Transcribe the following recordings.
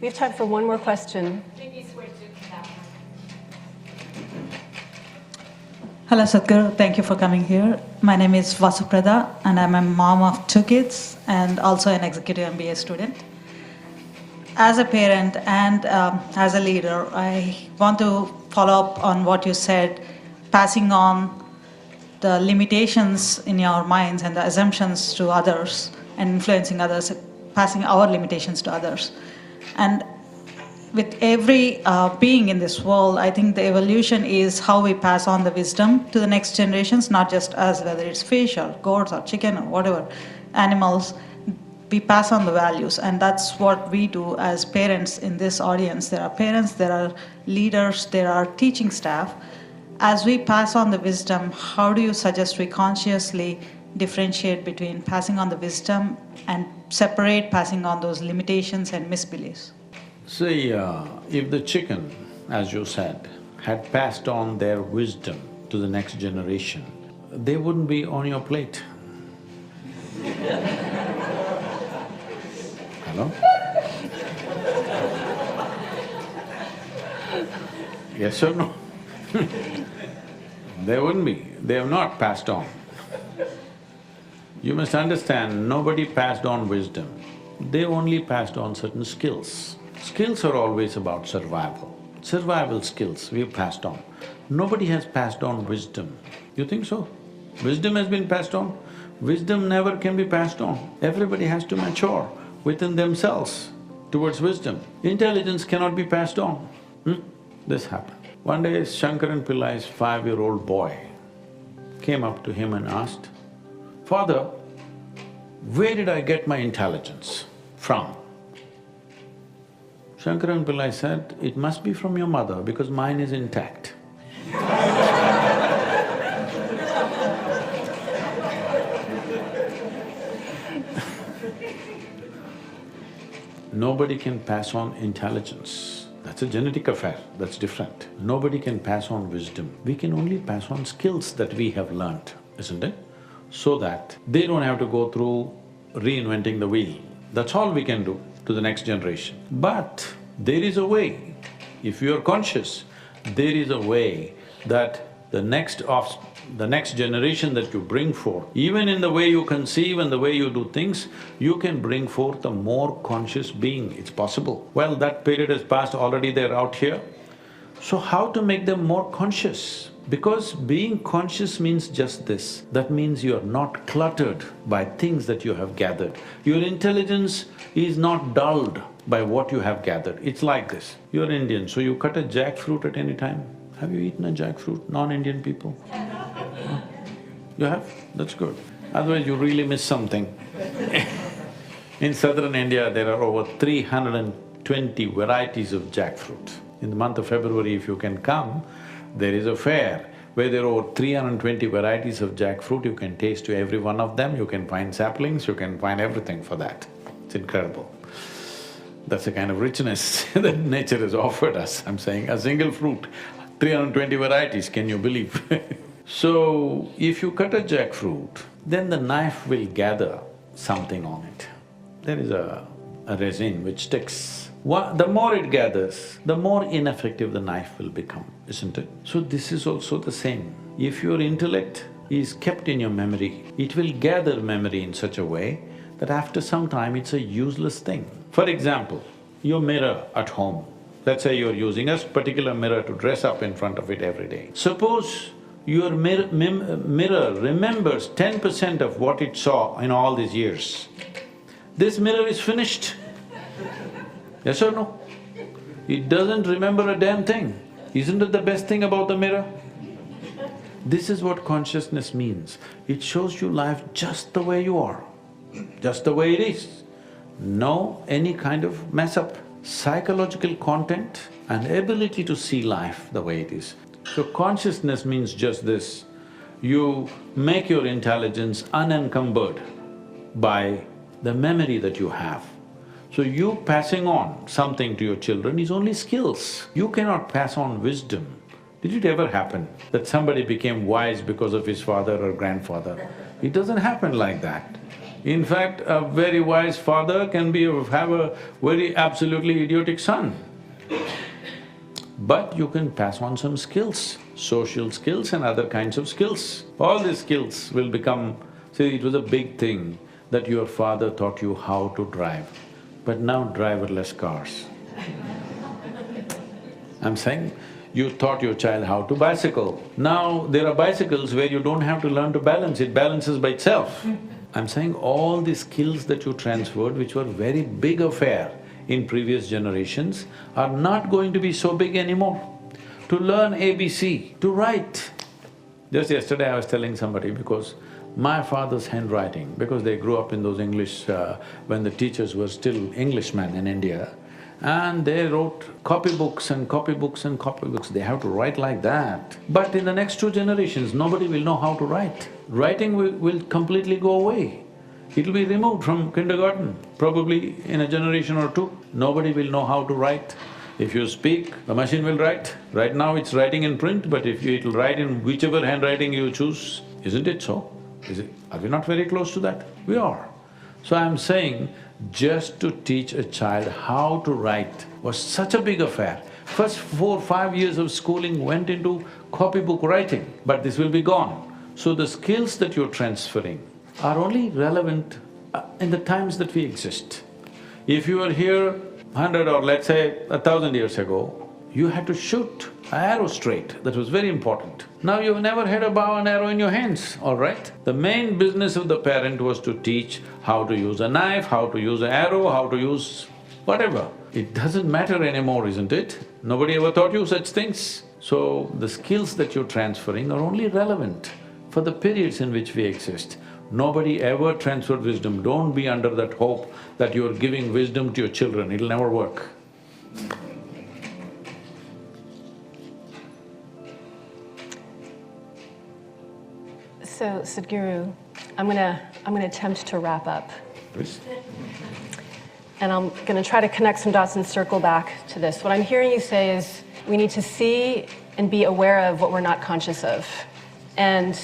We have time for one more question. Maybe switch it to that one. Hello, Sadhguru. Thank you for coming here. My name is Vasuprada, and I'm a mom of 2 kids and also an executive MBA student. As a parent and as a leader, I want to follow up on what you said, passing on the limitations in your minds and the assumptions to others and influencing others, passing our limitations to others. And with every being in this world, I think the evolution is how we pass on the wisdom to the next generations, not just us, whether it's fish or goats or chicken or whatever, animals. We pass on the values, and that's what we do as parents in this audience. There are parents, there are leaders, there are teaching staff. As we pass on the wisdom, how do you suggest we consciously differentiate between passing on the wisdom and separate passing on those limitations and misbeliefs? See, if the chicken, as you said, had passed on their wisdom to the next generation, they wouldn't be on your plate. Hello? Yes or no? They wouldn't be, they have not passed on. You must understand, nobody passed on wisdom, they only passed on certain skills. Skills are always about survival. Survival skills we've passed on. Nobody has passed on wisdom. You think so? Wisdom has been passed on? Wisdom never can be passed on. Everybody has to mature within themselves towards wisdom. Intelligence cannot be passed on. This happened. One day, Shankaran Pillai's 5-year-old boy came up to him and asked, "Father, where did I get my intelligence from?" Shankaran Pillai said, "It must be from your mother because mine is intact." Nobody can pass on intelligence. That's a genetic affair, that's different. Nobody can pass on wisdom. We can only pass on skills that we have learnt, isn't it? So that they don't have to go through reinventing the wheel. That's all we can do to the next generation. But there is a way, if you are conscious, there is a way that the next generation that you bring forth, even in the way you conceive and the way you do things, you can bring forth a more conscious being, it's possible. Well, that period has passed, already they're out here. So how to make them more conscious? Because being conscious means just this, that means you're not cluttered by things that you have gathered. Your intelligence is not dulled by what you have gathered. It's like this, you're Indian, so you cut a jackfruit at any time. Have you eaten a jackfruit, non-Indian people? Huh? You have? That's good. Otherwise you really miss something. In southern India, there are over 320 varieties of jackfruit. In the month of February, if you can come, there is a fair where there are over 320 varieties of jackfruit. You can taste to every one of them, you can find saplings, you can find everything for that. It's incredible. That's the kind of richness that nature has offered us. I'm saying a single fruit, 320 varieties, can you believe? So, if you cut a jackfruit, then the knife will gather something on it. There is a resin which sticks. The more it gathers, the more ineffective the knife will become, isn't it? So this is also the same. If your intellect is kept in your memory, it will gather memory in such a way that after some time it's a useless thing. For example, your mirror at home, let's say you're using a particular mirror to dress up in front of it every day. Suppose your mirror remembers 10% of what it saw in all these years. This mirror is finished. Yes or no? It doesn't remember a damn thing. Isn't it the best thing about the mirror? This is what consciousness means. It shows you life just the way you are, just the way it is. No any kind of mess up. Psychological content and ability to see life the way it is. So consciousness means just this, you make your intelligence unencumbered by the memory that you have. So you passing on something to your children is only skills. You cannot pass on wisdom. Did it ever happen that somebody became wise because of his father or grandfather? It doesn't happen like that. In fact, a very wise father can have a very absolutely idiotic son. But you can pass on some skills, social skills and other kinds of skills. All these skills will become… See, it was a big thing that your father taught you how to drive, but now driverless cars. I'm saying, you taught your child how to bicycle. Now there are bicycles where you don't have to learn to balance, it balances by itself. I'm saying all the skills that you transferred, which were very big affair in previous generations, are not going to be so big anymore. To learn ABC, to write. Just yesterday I was telling somebody, because my father's handwriting, because they grew up in those English… when the teachers were still Englishmen in India, and they wrote copybooks and copybooks and copybooks, they have to write like that. But in the next 2 generations, nobody will know how to write. Writing will completely go away. It'll be removed from kindergarten, probably in a generation or 2. Nobody will know how to write. If you speak, the machine will write. Right now it's writing in print, but it'll write in whichever handwriting you choose. Isn't it so? Are we not very close to that? We are. So I'm saying, just to teach a child how to write was such a big affair. First 4, 5 years of schooling went into copybook writing, but this will be gone. So the skills that you're transferring are only relevant in the times that we exist. If you were here 100 or let's say 1,000 years ago, you had to shoot an arrow straight, that was very important. Now you've never had a bow and arrow in your hands, all right? The main business of the parent was to teach how to use a knife, how to use an arrow, how to use whatever. It doesn't matter anymore, isn't it? Nobody ever taught you such things. So the skills that you're transferring are only relevant for the periods in which we exist. Nobody ever transferred wisdom. Don't be under that hope that you're giving wisdom to your children, it'll never work. So, Sadhguru, I'm gonna attempt to wrap up. Please. And I'm gonna try to connect some dots and circle back to this. What I'm hearing you say is, we need to see and be aware of what we're not conscious of. And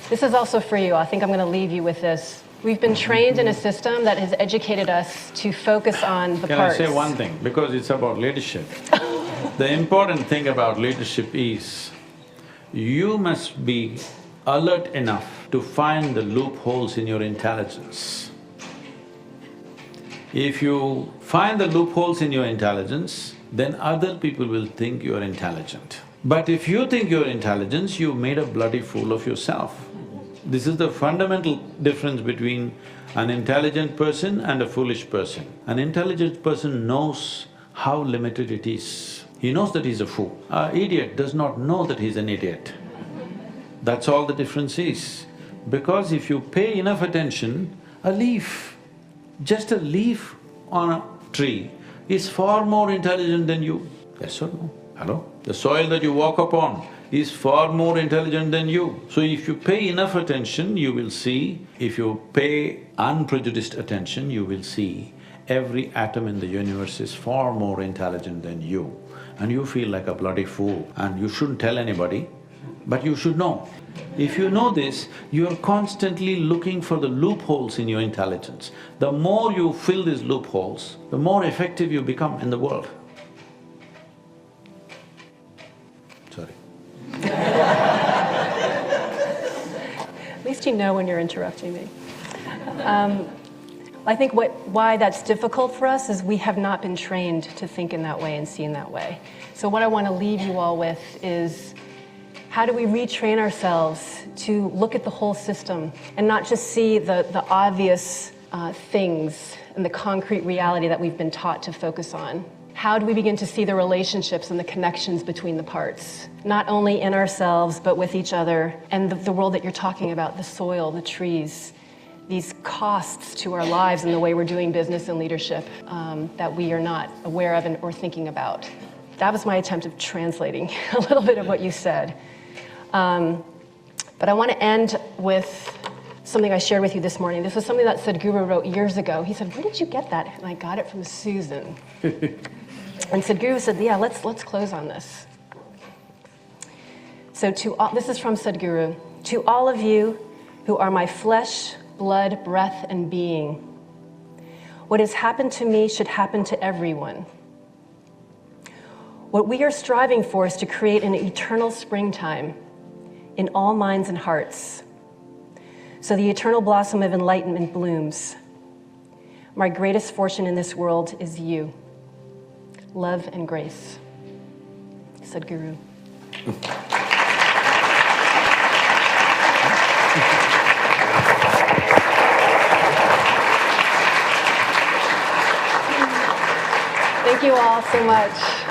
this is also for you, I think I'm gonna leave you with this. We've been trained in a system that has educated us to focus on the parts. Can I say one thing? Because it's about leadership. The important thing about leadership is, you must be alert enough to find the loopholes in your intelligence. If you find the loopholes in your intelligence, then other people will think you are intelligent. But if you think you're intelligent, you've made a bloody fool of yourself. This is the fundamental difference between an intelligent person and a foolish person. An intelligent person knows how limited it is. He knows that he's a fool. An idiot does not know that he's an idiot. That's all the difference is. Because if you pay enough attention, a leaf, just a leaf on a tree is far more intelligent than you. Yes or no? Hello? The soil that you walk upon is far more intelligent than you. So if you pay enough attention, you will see, if you pay unprejudiced attention, you will see every atom in the universe is far more intelligent than you. And you feel like a bloody fool and you shouldn't tell anybody, but you should know. If you know this, you are constantly looking for the loopholes in your intelligence. The more you fill these loopholes, the more effective you become in the world. Sorry. At least you know when you're interrupting me. I think why that's difficult for us is we have not been trained to think in that way and see in that way. So what I want to leave you all with is, how do we retrain ourselves to look at the whole system and not just see the obvious things and the concrete reality that we've been taught to focus on? How do we begin to see the relationships and the connections between the parts, not only in ourselves, but with each other and the world that you're talking about, the soil, the trees, these costs to our lives and the way we're doing business and leadership that we are not aware of or thinking about. That was my attempt of translating a little bit of what you said. But I want to end with something I shared with you this morning. This was something that Sadhguru wrote years ago. He said, "Where did you get that?" And I got it from Susan. And Sadhguru said, "Yeah, let's close on this." So this is from Sadhguru. "To all of you who are my flesh, blood, breath, and being. What has happened to me should happen to everyone. What we are striving for is to create an eternal springtime in all minds and hearts, so the eternal blossom of enlightenment blooms. My greatest fortune in this world is you. Love and grace. Sadhguru. Thank you all so much.